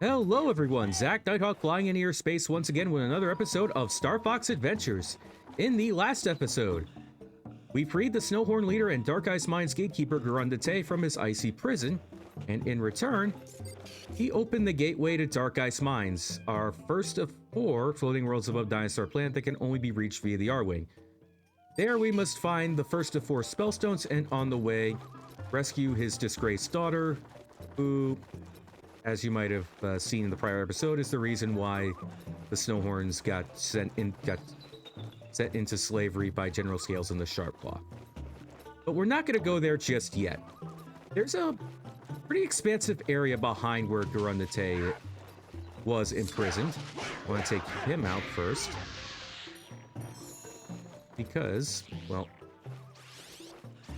Hello everyone, Zach Nighthawk flying in here space once again with another episode of Star Fox Adventures. In the last episode, we freed the SnowHorn leader and DarkIce Mine's Gatekeeper Garundate from his icy prison, and in return, he opened the gateway to DarkIce Mines, our first of 4 floating worlds above Dinosaur Planet that can only be reached via the R-Wing. There we must find the first of 4 SpellStones and on the way, rescue his disgraced daughter, who, as you might have seen in the prior episode, is the reason why the SnowHorns got sent into slavery by General Scales and the Sharpclaw. But we're not going to go there just yet. There's a pretty expansive area behind where Garundate was imprisoned. I want to take him out first. Because, well,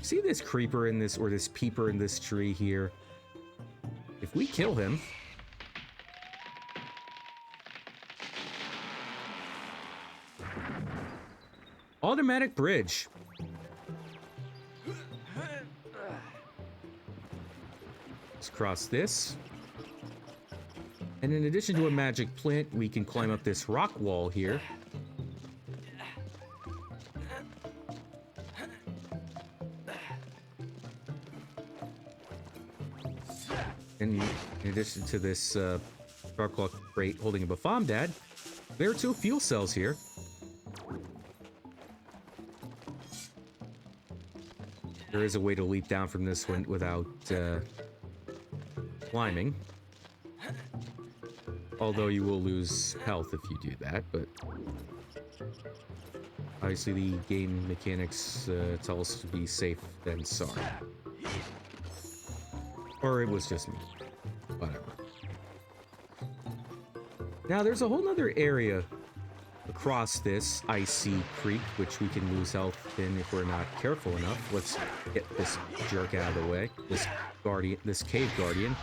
see this creeper in this, or this peeper in this tree here? If we kill him, automatic bridge. Let's cross this. And in addition to a magic plant, we can climb up this rock wall here. And in addition to this Sharpclaw crate holding a Bafomdad, there are 2 fuel cells here. There is a way to leap down from this one without climbing. Although you will lose health if you do that, but obviously the game mechanics tell us to be safe than sorry. Or it was just me. Whatever. Now, there's a whole other area across this icy creek, which we can lose health in if we're not careful enough. Let's get this jerk out of the way. This cave guardian.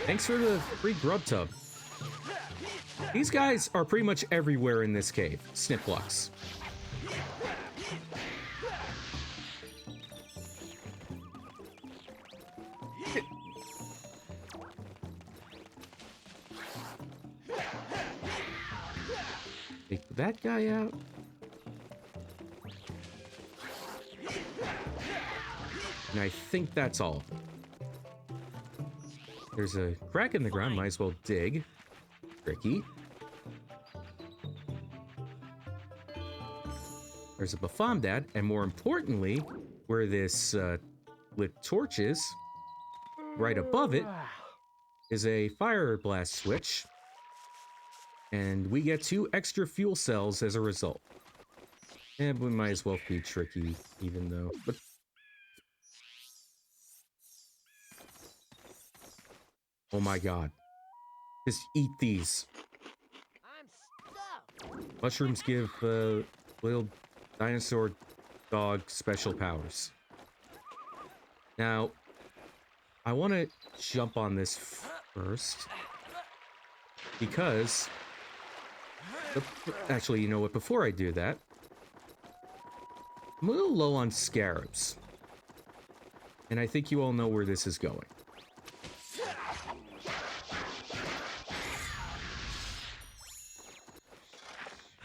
Thanks for the free grub tub. These guys are pretty much everywhere in this cave. Sniplucks. Take that guy out. And I think that's all. There's a crack in the ground, might as well dig. Tricky. There's a Bafomdad, and more importantly, where this lit torch is, right above it, is a fire blast switch. And we get 2 extra fuel cells as a result. And we might as well be tricky, even though... But oh my god. Just eat these. Mushrooms give little dinosaur dog special powers. Now, I want to jump on this first. Because... Actually, you know what? Before I do that, I'm a little low on scarabs. And I think you all know where this is going.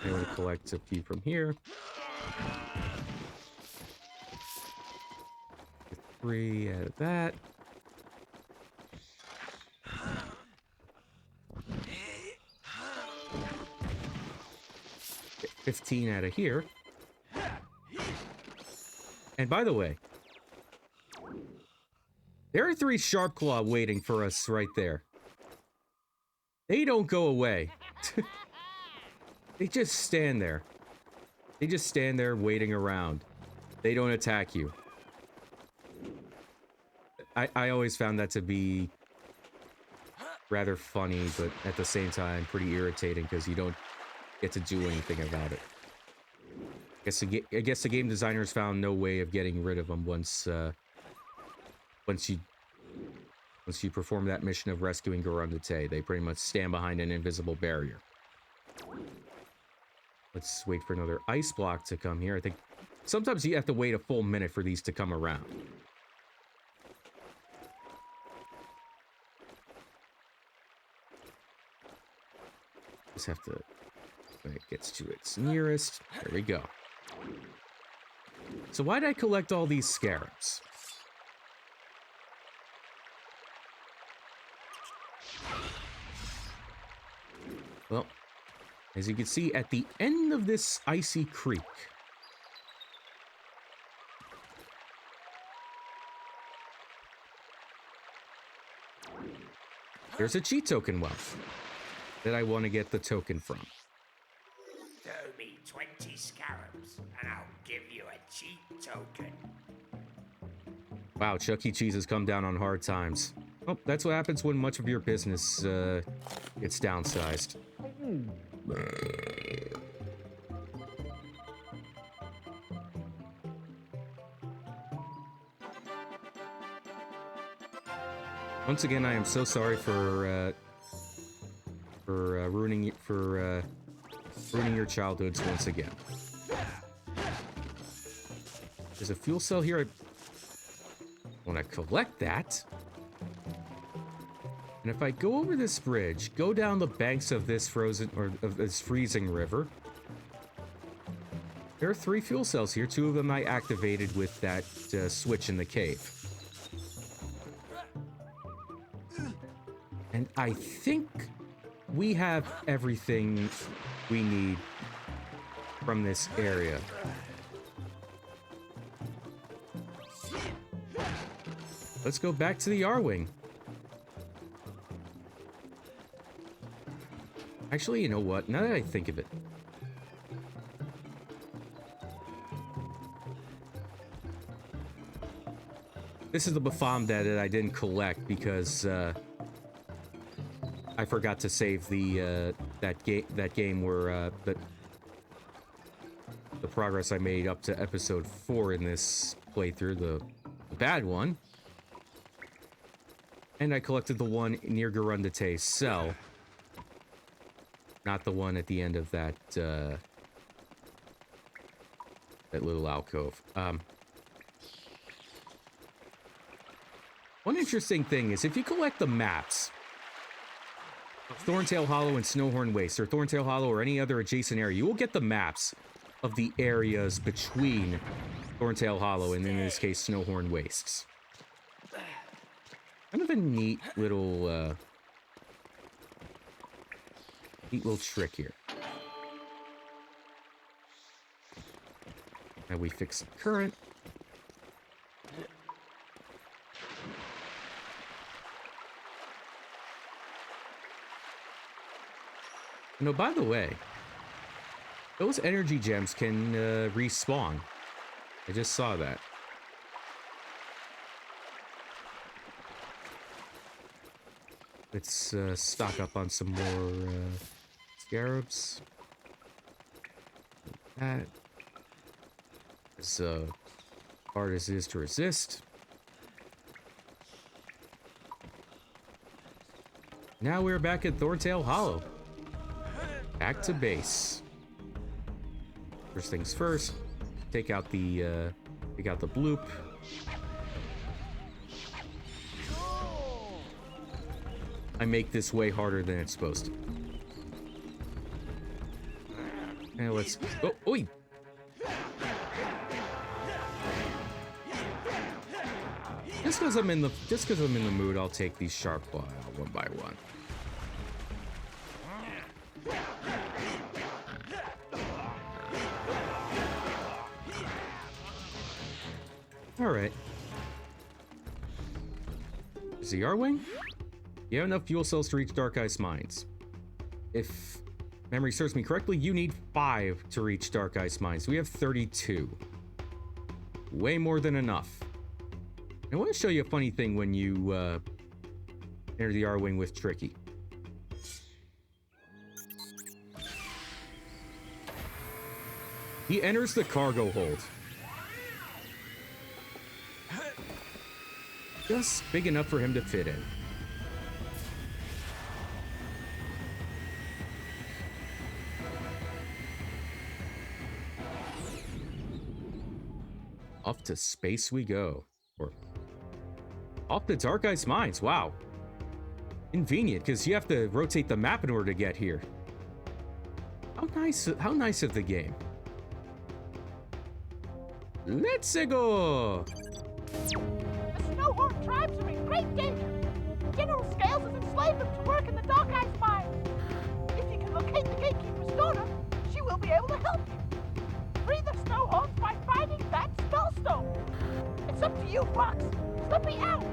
I'm going to collect a few from here. 3 out of that. 15 out of here. And by the way, there are 3 Sharpclaw waiting for us right there. They don't go away. They just stand there. They just stand there waiting around. They don't attack you. I always found that to be rather funny, but at the same time pretty irritating because you don't get to do anything about it. I guess the game designers found no way of getting rid of them once you perform that mission of rescuing Garundate. They pretty much stand behind an invisible barrier. Let's wait for another ice block to come here. I think sometimes you have to wait a full minute for these to come around. just have to, when it gets to its nearest, there we go. So why'd I collect all these scarabs? Well, as you can see, at the end of this icy creek, there's a cheat token well that I want to get the token from. Throw me 20 scarabs, and I'll give you a cheat token. Wow, Chuck E. Cheese has come down on hard times. Oh, that's what happens when much of your business gets downsized. Once again, I am so sorry for ruining your childhoods once again. There's a fuel cell here. I want to collect that. And if I go over this bridge, go down the banks of this freezing river, there are 3 fuel cells here. 2 of them I activated with that switch in the cave. And I think we have everything we need from this area. Let's go back to the R-Wing. Actually, you know what? Now that I think of it. This is the Bafam that I didn't collect because I forgot to save the that game where the progress I made up to episode 4 in this playthrough, the bad one. And I collected the one near Garundate's cell. Not the one at the end of that that little alcove. One interesting thing is if you collect the maps of Thorntail Hollow and SnowHorn Waste, or Thorntail Hollow or any other adjacent area, you will get the maps of the areas between Thorntail Hollow and, in this case, SnowHorn Wastes. Kind of a neat little trick here. Now we fix the current. You know, by the way, those energy gems can respawn. I just saw that. Let's stock up on some more scarabs. That. As hard as it is to resist. Now we're back at Thorntail Hollow. Back to base. First things first, take out the bloop. I make this way harder than it's supposed to. And let's oi! Just because I'm in the mood, I'll take these sharp claw out one by one. All right. Is the R-Wing? You have enough fuel cells to reach DarkIce mines. If memory serves me correctly, you need 5 to reach DarkIce mines. We have 32. Way more than enough. I want to show you a funny thing when you enter the R-Wing with Tricky. He enters the cargo hold. Just big enough for him to fit in. Off to space we go. Or off the DarkIce mines. Wow. Convenient, because you have to rotate the map in order to get here. How nice of the game. Let's go! The SnowHorn tribes are in great danger. General Scales has enslaved them to work in the DarkIce mine. If you can locate the Gatekeeper's daughter, she will be able to help you. Free the SnowHorns by finding that SpellStone. It's up to you, Fox. Let me out.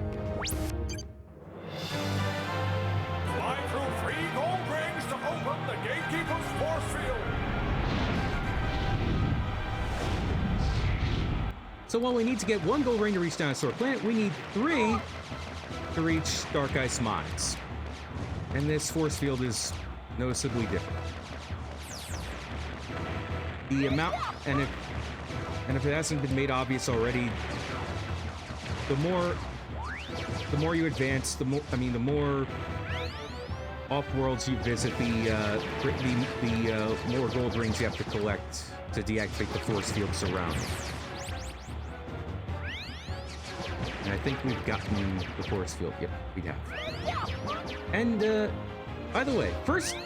Fly through 3 gold rings to open the Gatekeeper's force field. So while we need to get 1 gold ring to reach Dinosaur Planet, we need 3 to reach DarkIce Mines. And this force field is noticeably different. The amount, and if it hasn't been made obvious already, the more you advance, the more off-worlds you visit, the more gold rings you have to collect to deactivate the force fields around. And I think we've gotten the force field. Yep, we have. And by the way, first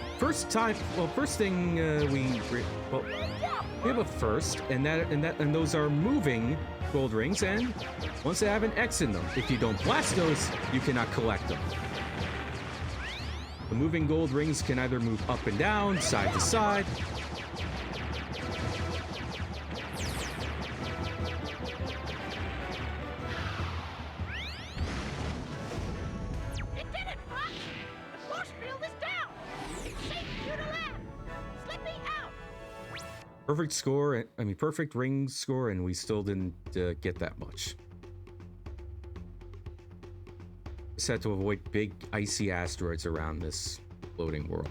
thing we have a first, and those are moving gold rings, and once they have an X in them, if you don't blast those, you cannot collect them. The moving gold rings can either move up and down, side to side. It did it, Fox! The force field is down! It's safe for you to land! Slip me out! Perfect ring score, and we still didn't get that much. Just had to avoid big icy asteroids around this floating world.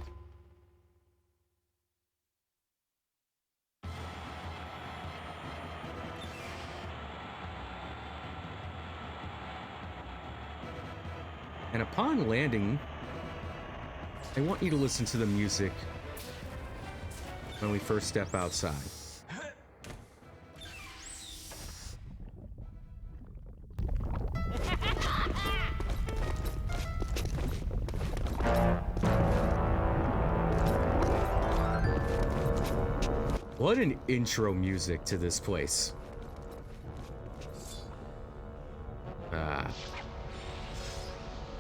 And upon landing, I want you to listen to the music when we first step outside. What an intro music to this place.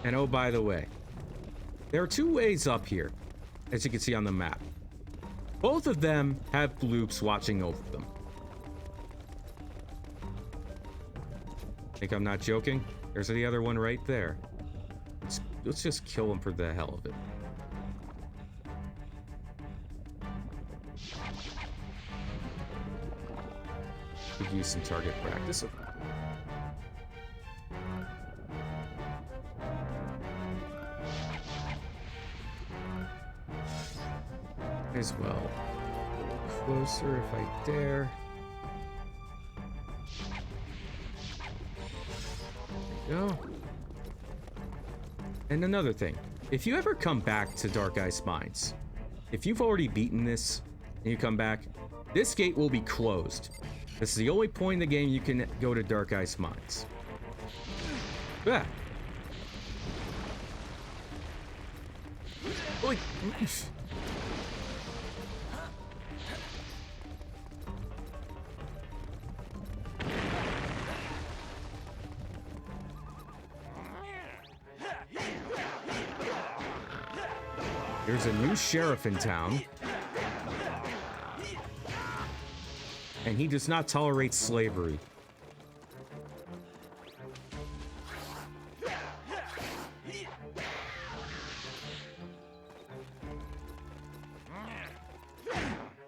And oh, by the way, there are 2 ways up here, as you can see on the map. Both of them have bloops watching over them. Think I'm not joking? There's the other one right there. Let's just kill him for the hell of it. Could use some target practice. As well. Closer if I dare. There you go. And another thing, if you ever come back to DarkIce Mines, if you've already beaten this and you come back, this gate will be closed. This is the only point in the game you can go to DarkIce Mines. Ah. Oy. There's a new sheriff in town, and he does not tolerate slavery.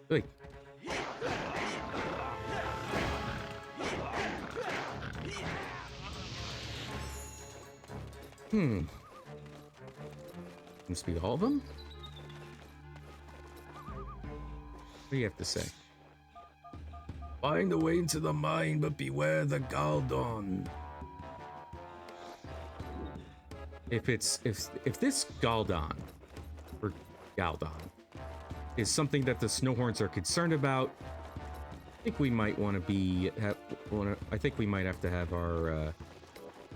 Wait. Must be all of them? What do you have to say? Find a way into the mine, but beware the Galdon. If this Galdon or Galdon is something that the SnowHorns are concerned about, I think we might want to be. I think we might have to have our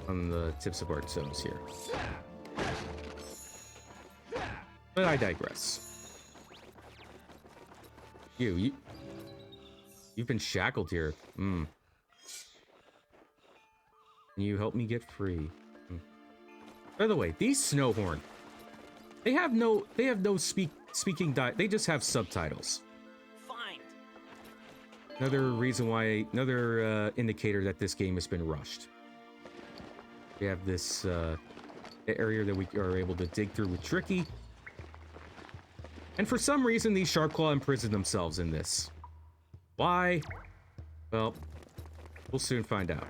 on the tips of our toes here. But I digress. You've been shackled here. Can you help me get free? By the way, these SnowHorn, they have no speaking they just have subtitles. Fine. Another indicator that this game has been rushed. We have this area that we are able to dig through with Tricky. And for some reason, these Sharpclaw imprison themselves in this. Why? Well, we'll soon find out.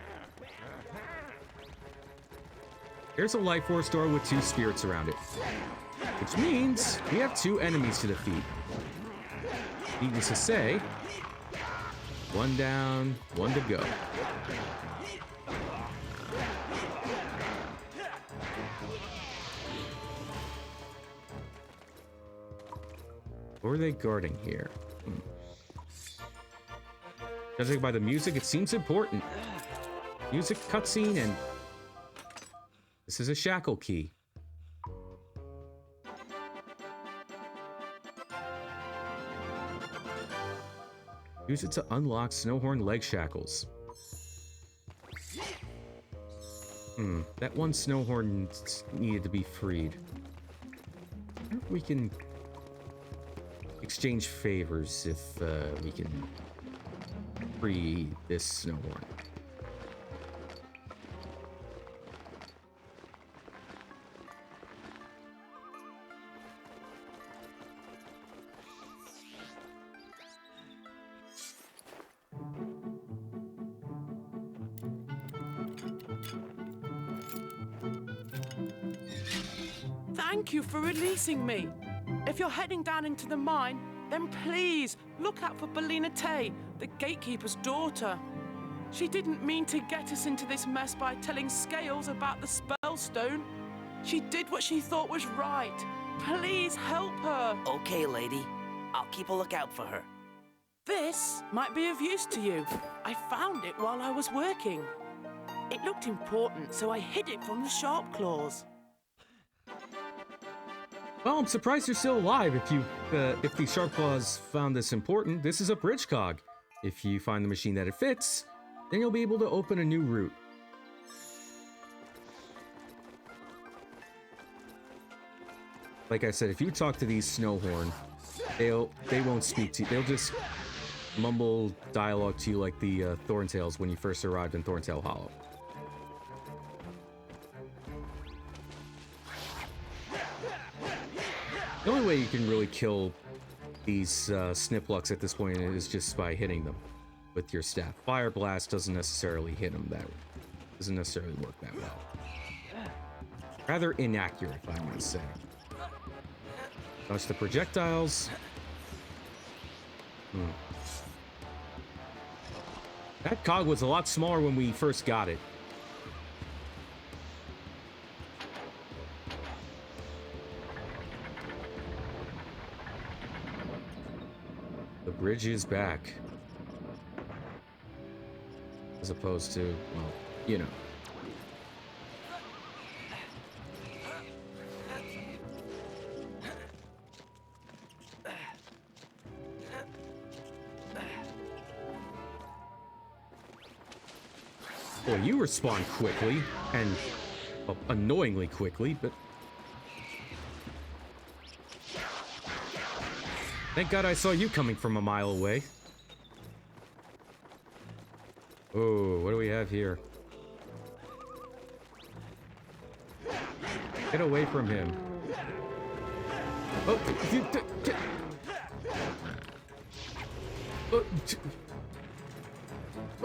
Here's a life force door with 2 spirits around it, which means we have 2 enemies to defeat. Needless to say, 1 down, 1 to go. What are they guarding here? Judging by the music, it seems important. Music cutscene, and this is a shackle key. Use it to unlock SnowHorn leg shackles. That one SnowHorn needed to be freed. I wonder if we can exchange favors if we can free this SnowHorn. Thank you for releasing me. If you're heading down into the mine, then please look out for Belina Tay, the Gatekeeper's daughter. She didn't mean to get us into this mess by telling Scales about the SpellStone. She did what she thought was right. Please help her. Okay, lady. I'll keep a lookout for her. This might be of use to you. I found it while I was working. It looked important, so I hid it from the sharp claws. Well, I'm surprised you're still alive if the Sharpclaws found this important. This is a bridge cog. If you find the machine that it fits, then you'll be able to open a new route. Like I said, if you talk to these SnowHorn, they won't speak to you. They'll just mumble dialogue to you like the Thorntails when you first arrived in Thorntail Hollow. The only way you can really kill these Sniplucks at this point is just by hitting them with your staff. Fire Blast doesn't necessarily hit them doesn't necessarily work that well. Rather inaccurate, if I might say. Dodge the projectiles. That cog was a lot smaller when we first got it. The bridge is back. As opposed to, well, you know. Boy, you respond quickly, and annoyingly quickly, but... Thank God I saw you coming from a mile away. Oh, what do we have here? Get away from him. Oh,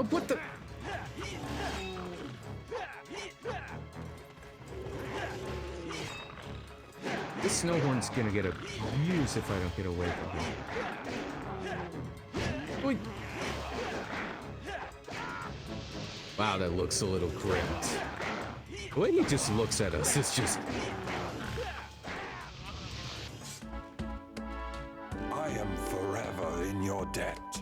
what the... This SnowHorn's gonna get abused if I don't get away from him. Wait. Wow, that looks a little great. The way he just looks at us is just... I am forever in your debt.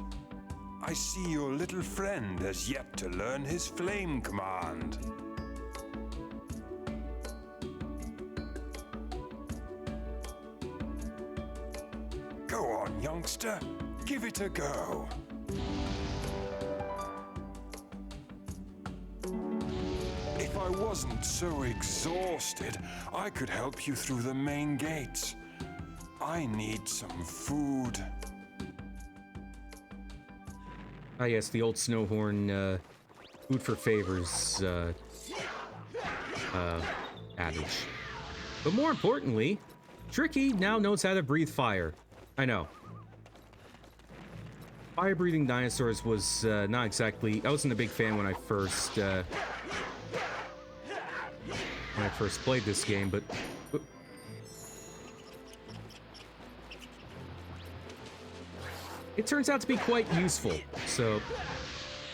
I see your little friend has yet to learn his flame command. Go on, youngster. Give it a go. If I wasn't so exhausted, I could help you through the main gates. I need some food. Ah, yes, the old SnowHorn food for favors adage. But more importantly, Tricky now knows how to breathe fire. I know. Fire-breathing dinosaurs was not exactly... I wasn't a big fan when I first played this game, but... it turns out to be quite useful, so...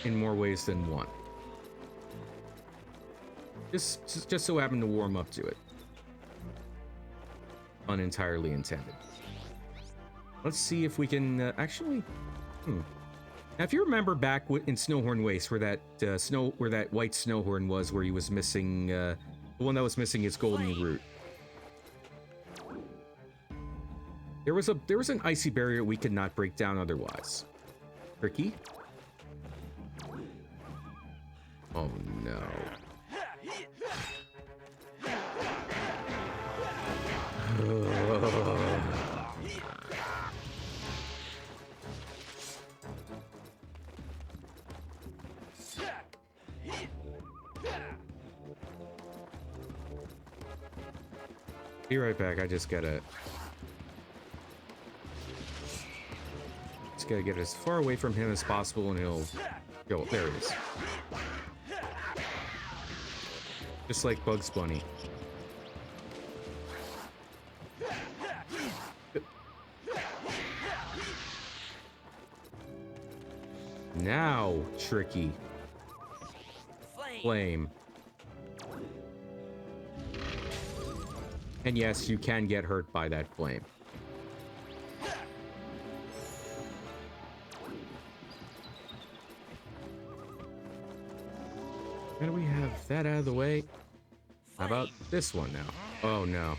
in more ways than one. Just so happened to warm up to it. Unentirely intended. Let's see if we can actually... Now, if you remember back in SnowHorn Waste, where that white SnowHorn was, where he was missing, the one that was missing his golden root. There was an icy barrier we could not break down otherwise. Tricky? Oh no. Be right back. I just gotta get as far away from him as possible, and he'll go. There it is. Just like Bugs Bunny. Now, Tricky. Flame. And yes, you can get hurt by that flame. How do we have that out of the way? How about this one now? Oh no.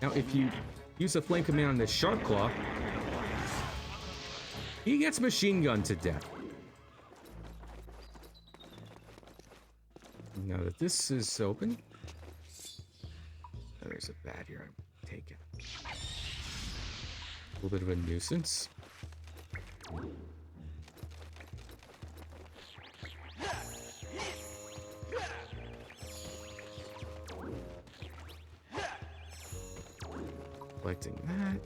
Now, if you use a flame command on this Shark Claw, he gets machine gunned to death. Now that this is open, there's a bat here. I'm taking a little bit of a nuisance. Collecting that.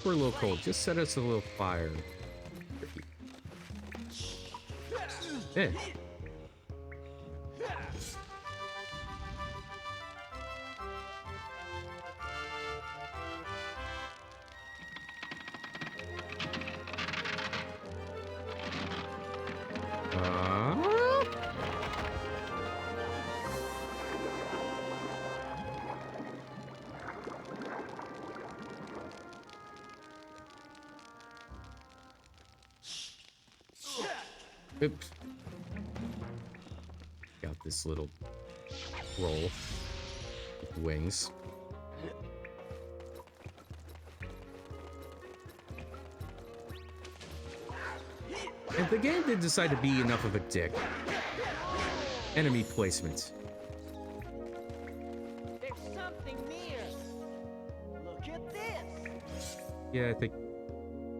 We're a little cold. Just set us a little fire. Hey. Oops. Got this little roll with wings. And the game did decide to be enough of a dick. Enemy placement. There's something near. Look at this. Yeah, I think...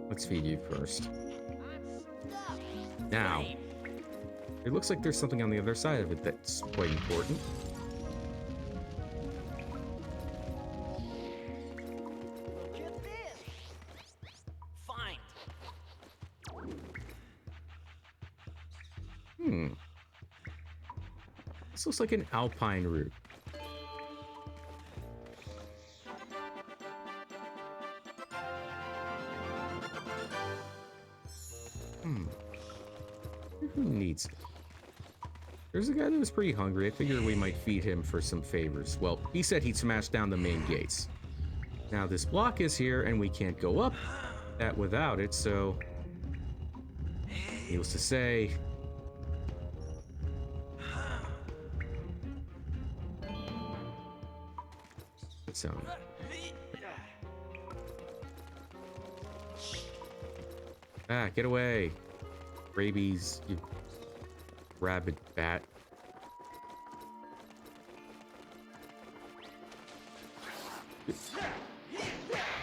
let's feed you first. Now, it looks like there's something on the other side of it that's quite important. Look at this. Find. This looks like an alpine route. Who needs it? There's a guy that was pretty hungry. I figured we might feed him for some favors. Well, he said he'd smash down the main gates. Now this block is here and we can't go up that without it, so... Needless to say, that sound. Ah, get away. Rabies, you rabid bat.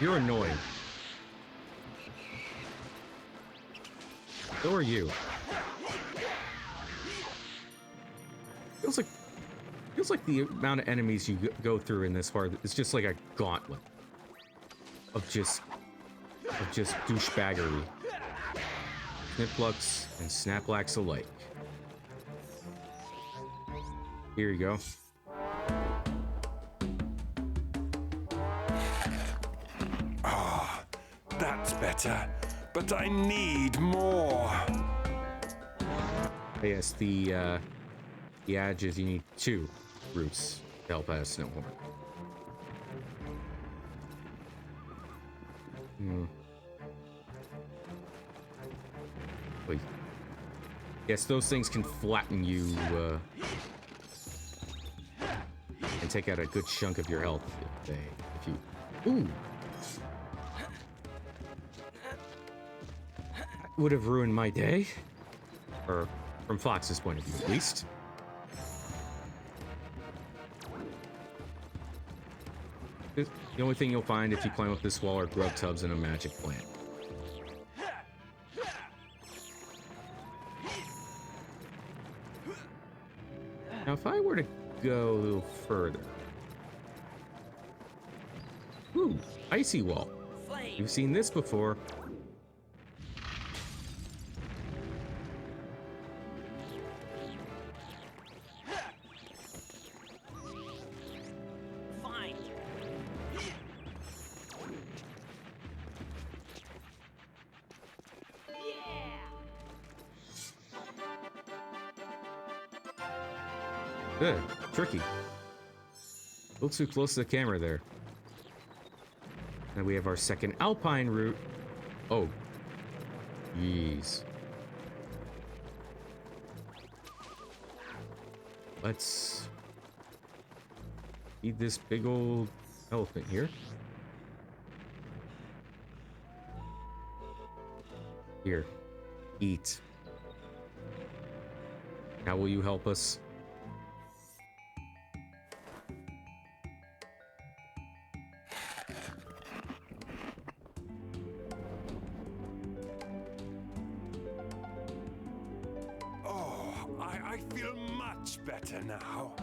You're annoying. So are you. Feels like the amount of enemies you go through in this part is just like a gauntlet of just douchebaggery. Sniplucks and Snaplax alike. Here you go. That's better, but I need more. Yes, the adage is you need 2 roots to help out a SnowHorn. Wait. Yes, those things can flatten you and take out a good chunk of your health if you. Ooh. Would have ruined my day, or from Fox's point of view, at least. The only thing you'll find if you climb up this wall are grub tubs and a magic plant. Now, if I were to go a little further, ooh, icy wall. You've seen this before. Good. Tricky. A little too close to the camera there. And we have our second alpine route. Oh. Jeez. Let's feed this big old elephant here. Here. Eat. How will you help us? I feel much better now.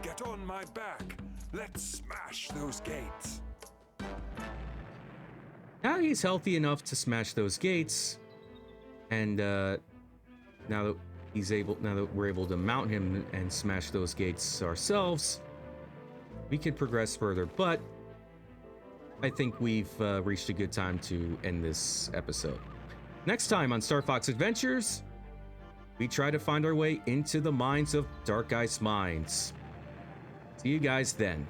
Get on my back. Let's smash those gates. Now he's healthy enough to smash those gates, and now that we're able to mount him and smash those gates ourselves, we can progress further. But I think we've reached a good time to end this episode. Next time on Star Fox Adventures, we try to find our way into the mines of DarkIce Mines. See you guys then.